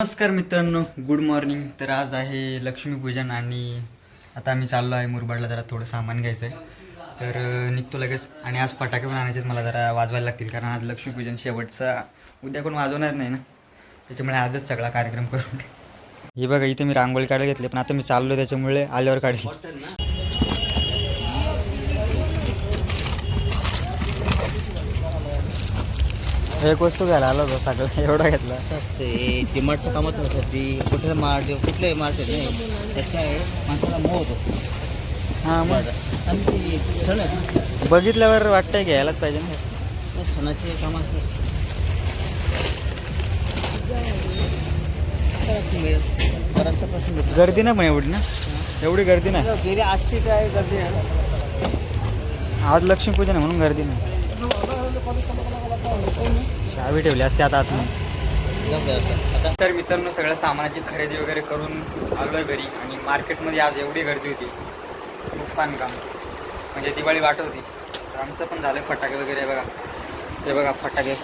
नमस्कार मित्रांनो, good morning. तर आज आहे लक्ष्मीपूजन आणि आता आम्ही चाललो आहे मुरबाडला. जरा थोडं सामान घ्यायचं आहे, तर निघतो लगेच. आणि आज फटाके पण आणायचे मला, जरा वाजवायला लागतील, कारण आज लक्ष्मीपूजन शेवटचा. उद्या कोण वाजवणार नाही ना, त्याच्यामुळे आजच सगळा कार्यक्रम करून. हे बघा, इथे मी रांगोळी काढायला घेतली, पण आता मी चाललो त्याच्यामुळे आल्यावर काढेल. एक वस्तू घ्यायला आलो होतो, सगळं एवढा घेतला. असते डिमार्टच्या कामात साठी कुठे कुठले मार्केट नाही त्याच्या माणसाला मोह होतो. हां, मग आणि ती सण आहे, बघितल्यावर वाटतंय घ्यायलाच पाहिजे ना. त्या सणाचे काम असतं. बराचसा प्रश्न गर्दी ना पण एवढी ना, एवढी गर्दी नाही. गेली आजची काय गर्दी आहे. आज लक्ष्मीपूजन आहे म्हणून गर्दी नाही. चावी ठेवली असते आता आता तर मित्रांनो, सगळ्या सामानाची खरेदी वगैरे करून आलो आहे घरी. आणि मार्केटमध्ये आज एवढी गर्दी होती, तुफान काम. म्हणजे दिवाळी वाटत होती. तर आमचं पण झालं फटाके वगैरे. बघा, हे बघा फटाके.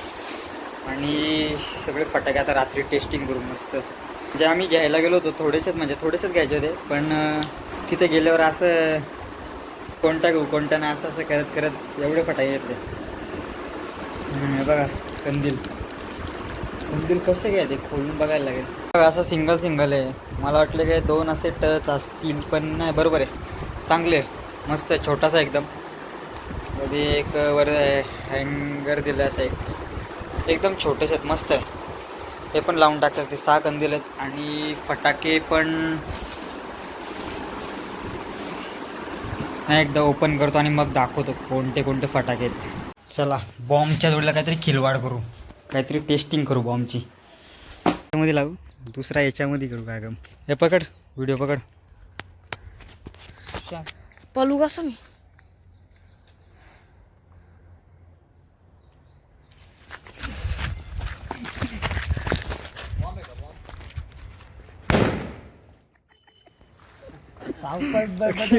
आणि सगळे फटाके आता रात्री टेस्टिंग करू मस्त. म्हणजे आम्ही घ्यायला गेलो होतो थोडेसेच घ्यायचे होते, पण तिथे गेल्यावर असं कोणता घेऊ कोणता नाही असं करत करत एवढे फटाके घेतले. हे बघा, कंदील कसं काय ते खोलून बघायला लागेल. बघा, असं सिंगल आहे. मला वाटलं काय दोन असे टच असतील, पण नाही, बरोबर आहे, चांगले आहे, मस्त आहे, छोटासा एकदम. कधी एक वर हँगर दिलं असं एकदम छोटेसे आहेत, मस्त आहे. हे पण लावून टाकतात. ते 6 कंदील आहेत. आणि फटाके पण एकदा ओपन करतो आणि मग दाखवतो कोणते कोणते फटाके आहेत. चला, बॉम्बच्या जोडीला काहीतरी खिलवाड करू, काहीतरी टेस्टिंग करू बॉम्बची. याच्यामध्ये लागू, दुसरा याच्यामध्ये करू काय गम. हे पकड, व्हिडिओ पकड. पलू कसं मी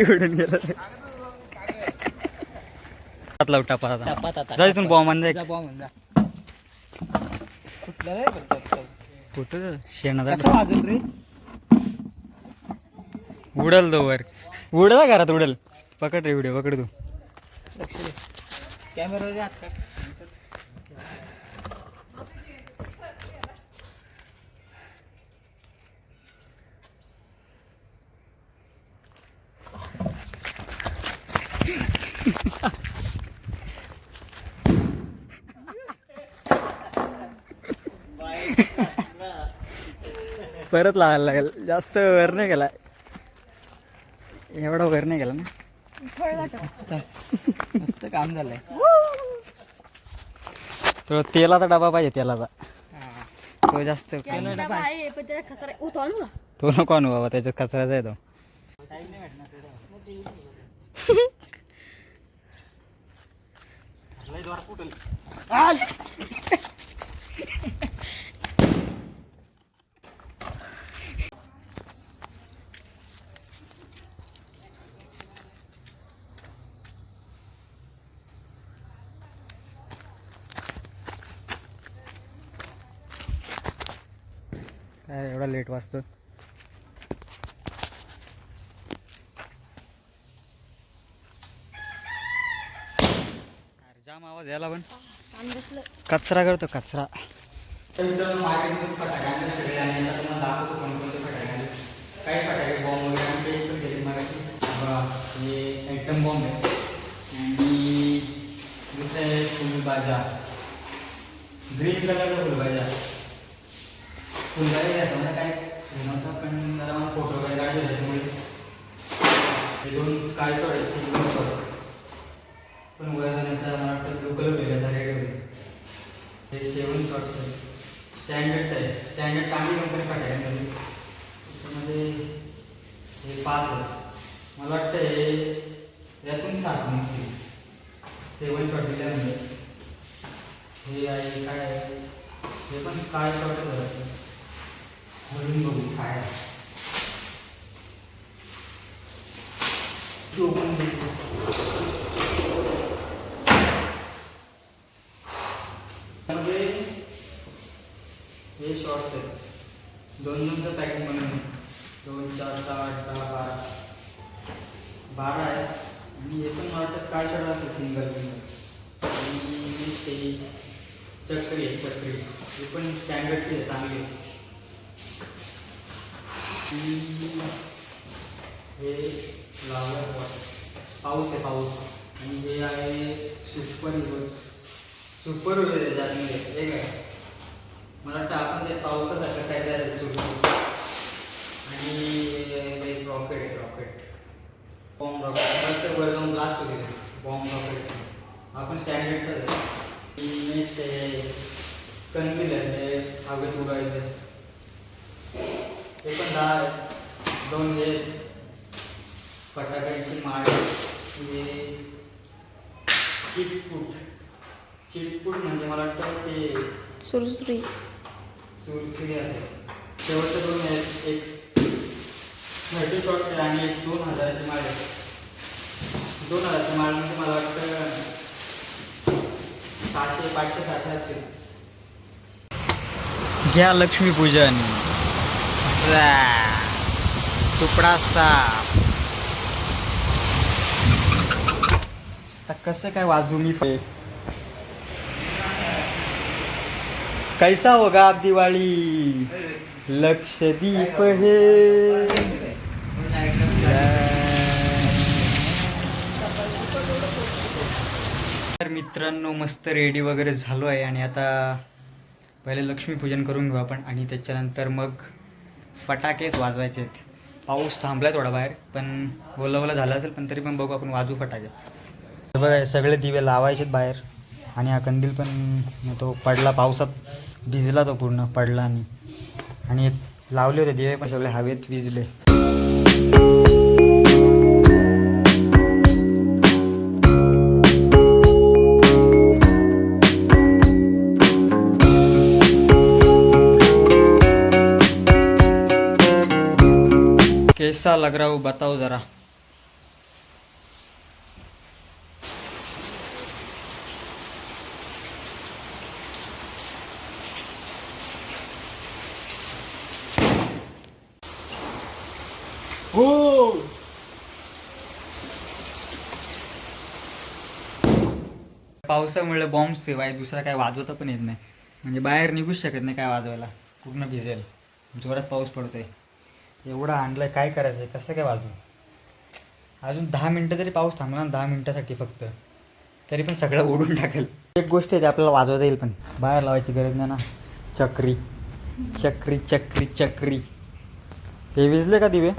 उडून गेला. लावू टापात आता. जा इथून बॉम्ब आणजा. कुठं शेणाचा वाजल रे. उडल तो वर, उडला घरात उडल. पकड रे, व्हिडिओ पकड तू. कॅमेरा हात काढ. परत लावायला लागेल. जास्त वर नाही गेला, एवढा वर नाही गेला ना. मस्त काम झालंय. तो तेलाचा डबा पाहिजे, तेलाचा. तो जास्त तो नको आणू बाबा, त्याच्यात कचराचा आहे तो. काय एवढा लेट वाजतो. जाम आवाज यायला, पण कचरा करतो, कचरा. काही फटाके बॉम्ब वगैरे टेस्ट पण केले मराठी. हे आयटम बॉम्ब आहे. आणि दुसरं आहे फुलभाज्या, ग्रीन कलरचा फुलभाज्या. फुलभाजी घ्यायचं म्हणजे काय नव्हतं, पण जरा मग फोटो वगैरे काढले त्याच्यामुळे हे 2 स्काय शॉट आहेत, सिल्वर शॉट. पण वर जाण्याचा मला वाटतं ब्लू कलर होईल, याचा रेड होईल. हे 7 शॉट्स आहे, स्टँडर्डचं आहे. स्टँडर्ड चांगली कंपनी फटाक्यांमध्ये. त्याच्यामध्ये हे 5 आहे. मला वाटतं हे यातून 7 निघतील. 7 शॉट दिल्यानंतर हे आहे काय आहे, हे पण स्काय शॉटच आहे. म्हणून बघू काय हे शॉर्ट्स आहेत. दोनचं पॅकेट म्हणून 2 4 6 8 10 12 आहे. आणि हे पण मला वाटतं स्काय शॉट असेल सिंगल सिंगल. आणि ते चक्री आहे चक्री, हे पण स्टँडर्डची आहे, चांगली आहे. हे लावलं पाऊस आहे पाऊस. आणि हे आहे सुपर हिरोज. सुपर हिरो आहे त्याच्यामध्ये हे काय मला वाटतं आपण ते पावसासारखं काय करायचं सुपर. आणि एक रॉकेट आहे रॉकेट बॉम्ब रॉकेट तर वर जाऊन ब्लास्ट होते बॉम्ब रॉकेट. आपण स्टँडर्डचं आहे. ते कंदील आहे ते हवेत उडायचं हे पण 10 आहे. 2 हे फटाक्यांची माळ. हे चिटपूट. चिटपूट म्हणजे मला वाटतं ते सुरसुरी असेल. शेवटचं 2 आहेत. एक 30 शॉटचे आणि एक 2000ची माळ आहे. 2000ची माळ म्हणजे मला वाटतं 600 500 700 असतील. घ्या लक्ष्मीपूजन सुपडा साप. आता कसं काय वाजू मी. कैसा होगा आप दिवाळी लक्षदीप हे. तर मित्रांनो मस्त रेडी वगैरे झालो आहे आणि आता पहिले लक्ष्मीपूजन करून घेऊ आपण आणि त्याच्यानंतर मग फटाकेच वाजवायचे आहेत. पाऊस थांबला आहे थोडा बाहेर पण ओलं ओलं झालं असेल पण तरी पण बघू आपण वाजू फटाके. बघा सगळे दिवे लावायचेत बाहेर. आणि हा कंदील पण तो पडला पावसात भिजला तो पूर्ण पडला. आणि लावले होते दिवे पण सगळे हवेत विजले. कैसा लग रहा हो बताओ जरा. हो पावसामुळे बॉम्ब सेव आहे. दुसरा काय वाजवता पण येत नाही. म्हणजे बाहेर निघूच शकत नाही काय वाजवायला. पूर्ण भिजेल. जोरात पाऊस पडतोय. एवढं आणलंय काय करायचं आहे कसं काय वाजू. अजून 10 मिनटं तरी पाऊस थांबला ना 10 मिनटासाठी फक्त तरी पण सगळं ओढून टाकेल. एक गोष्ट आहे ती आपल्याला वाजवता येईल पण बाहेर लावायची गरज नाही ना. चक्री चक्री चक्री चक्री. हे विजले का दिवे.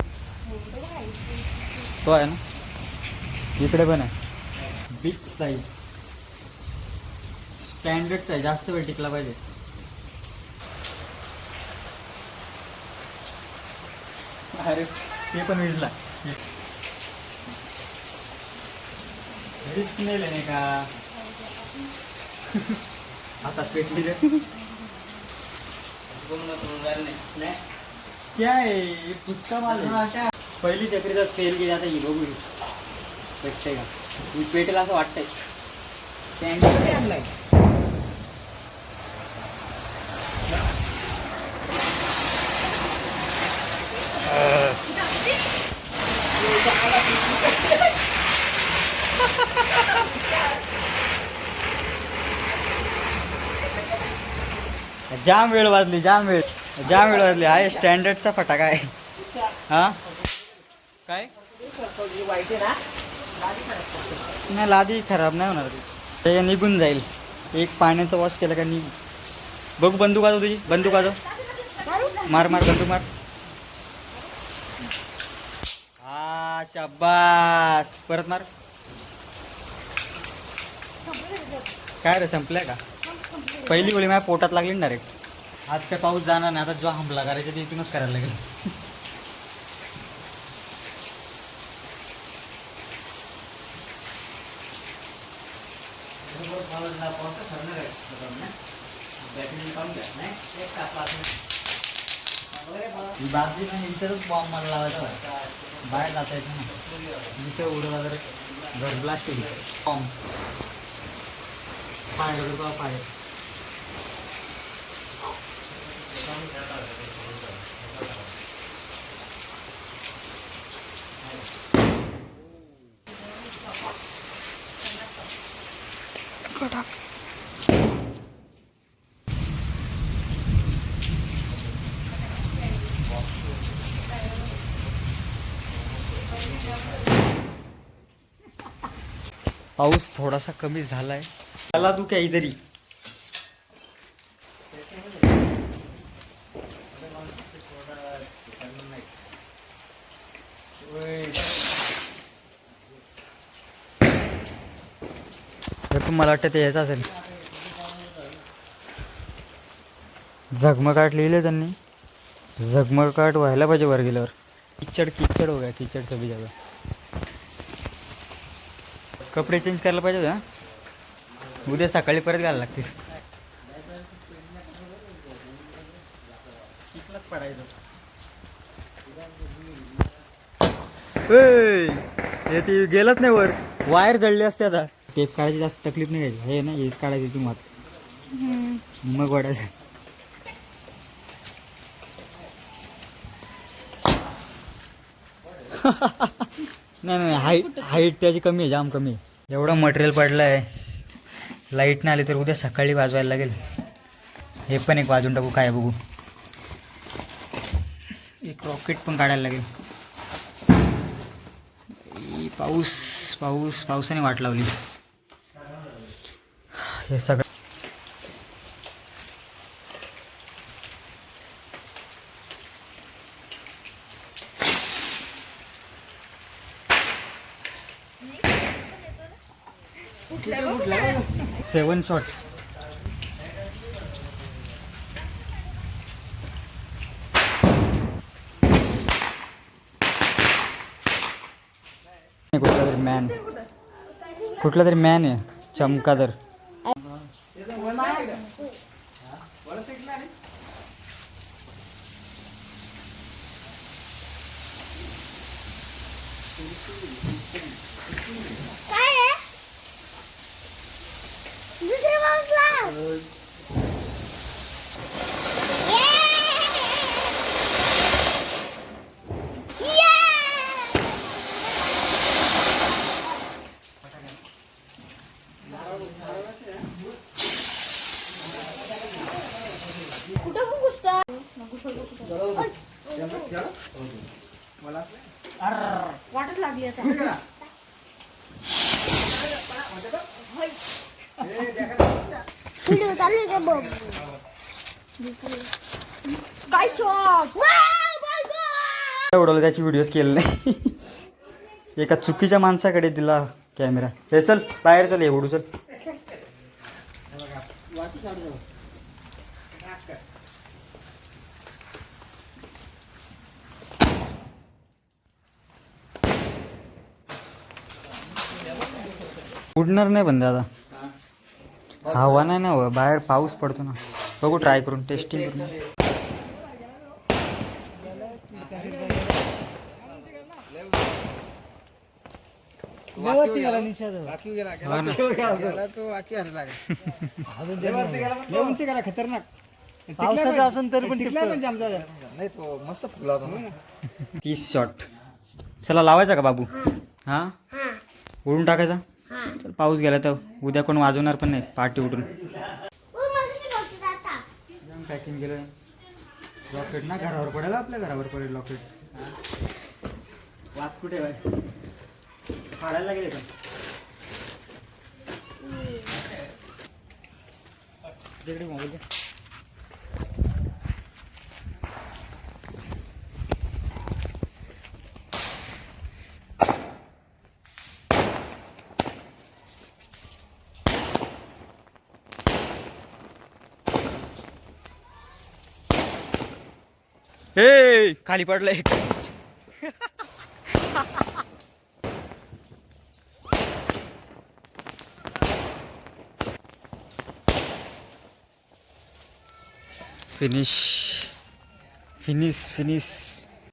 तो आहे ना इकडे पण आहे. बिग साईज स्टँडर्डचा आहे. जास्त वेळ टिकला पाहिजे. अरे ते पण विजला. रिस्क नाही लेने का. आता पेटली रे. क्या आहे पुस्तका माल. पहिली चक्रीचा फेल गेली. आता ही बघू भेटते का मी पेटेल असं वाटतंय. स्टँडर्ड आणलाय. जाम वेळ वाजली जाम वेळ वाजली. आहे स्टँडर्डचा फटाका आहे. हा काय नाही लादी खराब नाही होणार. ते निघून जाईल. एक पाण्याचं वॉश केलं का निघ. बघू बंदूक वाजव तुझी. बंदूक वाजव. मार मार बंदूक मार. हा शाबास. परत मार. काय रे संपलंय का. पहिली गोळी माझ्या पोटात लागली ना डायरेक्ट. आज काय पाऊस जाणार नाही. आता जो हमला करायचा ते इथूनच करायला लागेल. बाजरी नाही इथंच बॉम्ब मला लावायचा. बाहेर जाता येतं ना. इथं उडवला तर घर ब्लास्ट होईल. बॉम्ब फायर पाऊस थोडासा कमी झालाय. चला तू काहीतरी पण मला वाटतं ते यायचं असेल. झगमगाट लिहिले त्यांनी. झगमगाट व्हायला पाहिजे वर गेल्यावर. किचड किचड हो गया, किचड सभी जगह. कपडे चेंज करायला पाहिजे होते ना. उद्या सकाळी परत घालायला लागतील. हे ती गेलंच नाही वर. वायर जळली असते आता. टेप काढायची जास्त तकलीफ नाही घ्यायची. हे ना हेच काढायची तू मात मग वाढायचं. नाही नाही हाईट त्याची कमी आहे, जाम कमी आहे. एवढं मटेरियल पडलं आहे. लाईट नाही आली तर उद्या सकाळी वाजवायला लागेल. हे पण एक वाजून टाकू. काय बघू. एक रॉकेट पण काढायला लागेल. पावसाने वाट लावली. हे सगळं सेवन शॉट्स. कुठला तरी मॅन आहे चमकादर. वाटच लागली आता. व्हिडिओ चालू आहे का बघ. काय शॉट उडवलं. त्याची व्हिडिओज केले नाही. एका चुकीच्या माणसाकडे दिला कॅमेरा. हे चल बाहेर चल. एवढू चल. उडणार नाही पण दादा. हवा नाही ना हवा. बाहेर पाऊस पडतो ना. बघू ट्राय करून टेस्टिंग करून. खतरनाक पावसाचं असून तरी पण नाही तो मस्त फुगला होता. 30 शॉट. चला लावायचा का बाबू. हा उडून टाकायचा. चल पाऊस गेला तर उद्या कोण वाजवणार पण नाही पार्टी उठून. पॅकिंग केलं. रॉकेट ना घरावर पडेल. आपल्या घरावर पडेल रॉकेट. वाद कुठे बाय काढायला गेले पण. तिकडे मोबाईल द्या. हे खाली पडलं एक. Finish finish finish.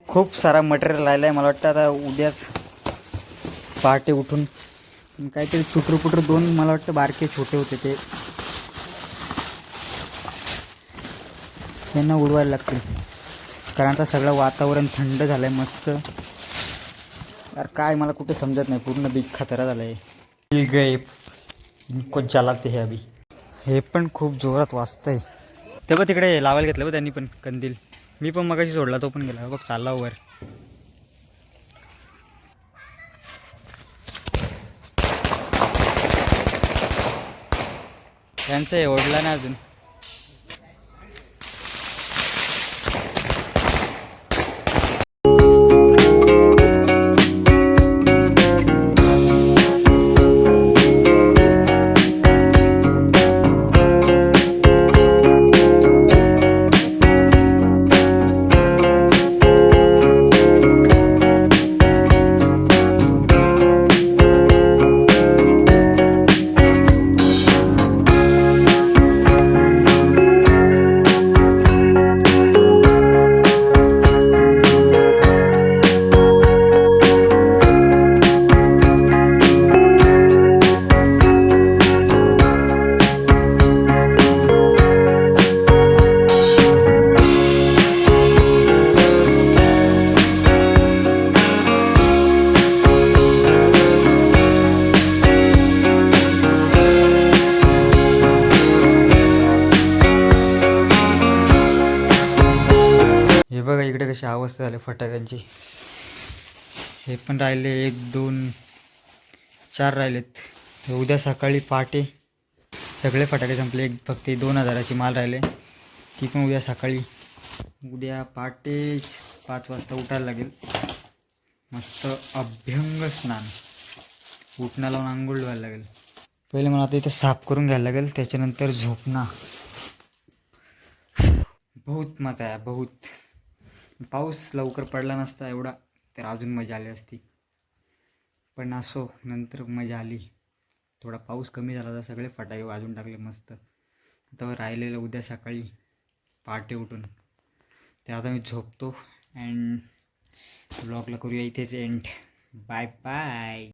खूप सारा मटेरियल राहिला आहे. मला वाटतं आता उद्याच पहाटे उठून काहीतरी चुटरूपुटर 2 मला वाटतं बारके छोटे होते ते त्यांना उडवायला लागतील. कारण आता सगळं वातावरण थंड झालं आहे मस्त. यार काय मला कुठे समजत नाही. पूर्ण बिग खतरा झाला आहे. गए इनको जलाते हे अभी. हे पण खूप जोरात वाजतंय. ते बघ तिकडे लावायला घेतलं बघ त्यांनी पण कंदील. मी पण मगाशी सोडला तो पण गेला बघ. चालला वर. त्यांचं हे ओढला ना अजून. हे बघा इकडे कशी अवस्था झाली फटाक्यांची. हे पण राहिले 1 2 4 राहिलेत. हे उद्या सकाळी पहाटे सगळे फटाके संपले. फक्त 2000ची माल राहिले, ती पण उद्या सकाळी. उद्या पहाटे 5 वाजता उठायला लागेल. मस्त अभ्यंग स्नान, उठणं लावून आंघोळ व्हायला लागेल. पहिले मला आता इथं साफ करून घ्यायला लागेल, त्याच्यानंतर झोपणं. बहुत मजा आहे बहुत. पाऊस लवकर पडला नसता एवढा तर अजून मजा आली असती, पण असो नंतर मजा आली. थोडा पाऊस कमी झाला तर सगळे फटाके वाजून टाकले मस्त. आता राहिलेलं उद्या सकाळी पहाटे उठून. ते आता मी झोपतो अँड ब्लॉगला करूया इथेच एंड. Bye bye.